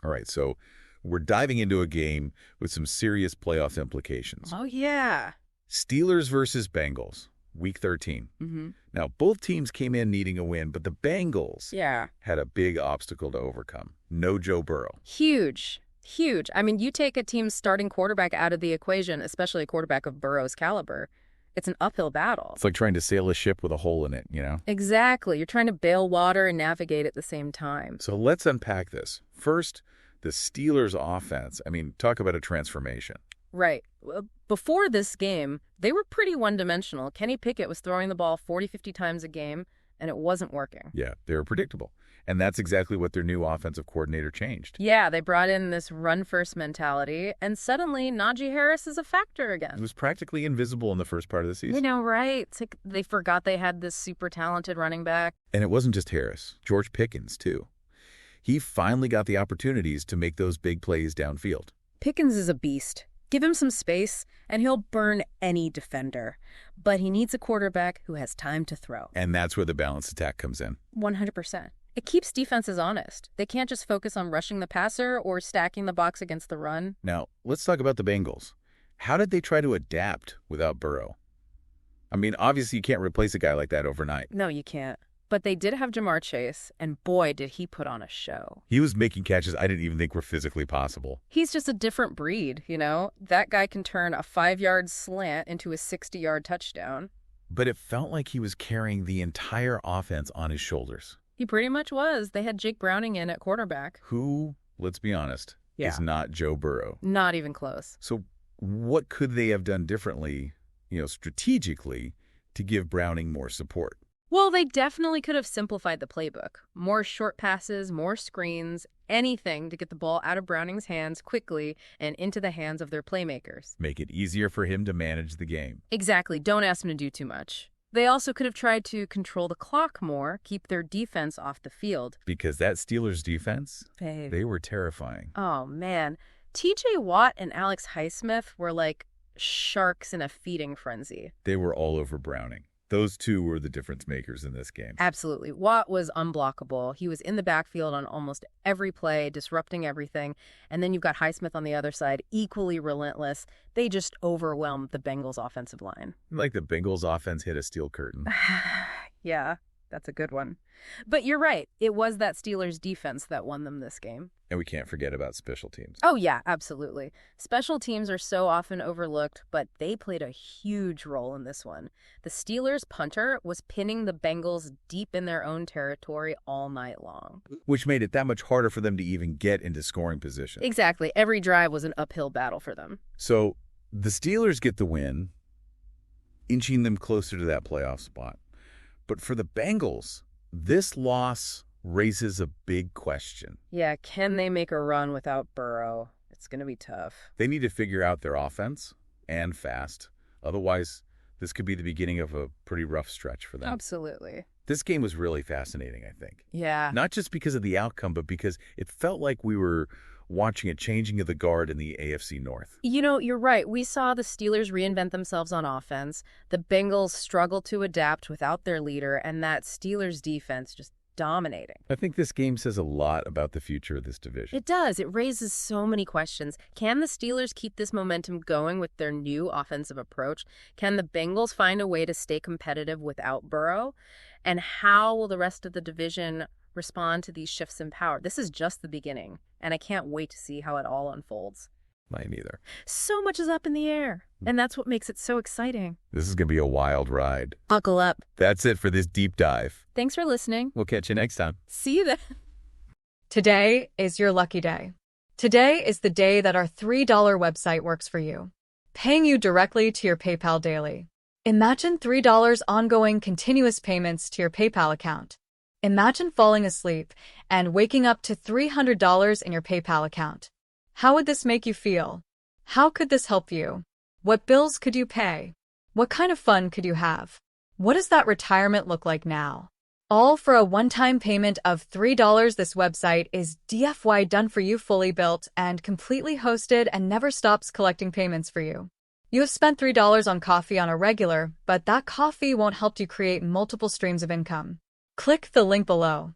All right, so we're diving into a game with some serious playoff implications. Oh, yeah. Steelers versus Bengals, Week 13. Now, both teams came in needing a win, but the Bengals had a big obstacle to overcome. No Joe Burrow. Huge. Huge. I mean, you take a team's starting quarterback out of the equation, especially a quarterback of Burrow's caliber. It's an uphill battle. It's like trying to sail a ship with a hole in it, you know? Exactly. You're trying to bail water and navigate at the same time. So let's unpack this. First, the Steelers' offense. I mean, talk about a transformation. Right. Before this game, they were pretty one-dimensional. Kenny Pickett was throwing the ball 40, 50 times a game, and it wasn't working. Yeah, they were predictable. And that's exactly what their new offensive coordinator changed. Yeah, they brought in this run-first mentality, and suddenly Najee Harris is a factor again. It was practically invisible in the first part of the season. You know, right? It's like they forgot they had this super talented running back. And it wasn't just Harris. George Pickens, too. He finally got the opportunities to make those big plays downfield. Pickens is a beast. Give him some space, and he'll burn any defender. But he needs a quarterback who has time to throw. And that's where the balanced attack comes in. 100%. It keeps defenses honest. They can't just focus on rushing the passer or stacking the box against the run. Now, let's talk about the Bengals. How did they try to adapt without Burrow? I mean, obviously you can't replace a guy like that overnight. No, you can't. But they did have Jamar Chase, and boy, did he put on a show. He was making catches I didn't even think were physically possible. He's just a different breed, you know? That guy can turn a 5-yard slant into a 60-yard touchdown. But it felt like he was carrying the entire offense on his shoulders. He pretty much was. They had Jake Browning in at quarterback. Who, let's be honest, is not Joe Burrow. Not even close. So what could they have done differently, strategically, to give Browning more support? Well, they definitely could have simplified the playbook. More short passes, more screens, anything to get the ball out of Browning's hands quickly and into the hands of their playmakers. Make it easier for him to manage the game. Exactly. Don't ask him to do too much. They also could have tried to control the clock more, keep their defense off the field. Because that Steelers defense, they were terrifying. Oh, man. TJ Watt and Alex Highsmith were like sharks in a feeding frenzy. They were all over Browning. Those two were the difference makers in this game. Absolutely. Watt was unblockable. He was in the backfield on almost every play, disrupting everything. And then you've got Highsmith on the other side, equally relentless. They just overwhelmed the Bengals' offensive line. Like the Bengals' offense hit a steel curtain. Yeah, that's a good one. But you're right. It was that Steelers defense that won them this game. And we can't forget about special teams. Oh, yeah, absolutely. Special teams are so often overlooked, but they played a huge role in this one. The Steelers' punter was pinning the Bengals deep in their own territory all night long. Which made it that much harder for them to even get into scoring position. Exactly. Every drive was an uphill battle for them. So the Steelers get the win, inching them closer to that playoff spot. But for the Bengals, this loss raises a big question. Yeah, can they make a run without Burrow? It's going to be tough. They need to figure out their offense, and fast. Otherwise, this could be the beginning of a pretty rough stretch for them. Absolutely. This game was really fascinating, I think. Yeah. Not just because of the outcome, but because it felt like we were watching a changing of the guard in the AFC North. You know, you're right. We saw the Steelers reinvent themselves on offense. The Bengals struggled to adapt without their leader, and that Steelers defense just dominating. I think this game says a lot about the future of this division. It does. It raises so many questions. Can the Steelers keep this momentum going with their new offensive approach? Can the Bengals find a way to stay competitive without Burrow? And how will the rest of the division respond to these shifts in power? This is just the beginning, and I can't wait to see how it all unfolds. Mine either. So much is up in the air, and that's what makes it so exciting. This is going to be a wild ride. Buckle up. That's it for this deep dive. Thanks for listening. We'll catch you next time. See you then. Today is your lucky day. Today is the day that our $3 website works for you, paying you directly to your PayPal daily. Imagine $3 ongoing continuous payments to your PayPal account. Imagine falling asleep and waking up to $300 in your PayPal account. How would this make you feel? How could this help you? What bills could you pay? What kind of fun could you have? What does that retirement look like now? All for a one-time payment of $3. This website is DFY done for you, fully built and completely hosted, and never stops collecting payments for you. You have spent $3 on coffee on a regular, but that coffee won't help you create multiple streams of income. Click the link below.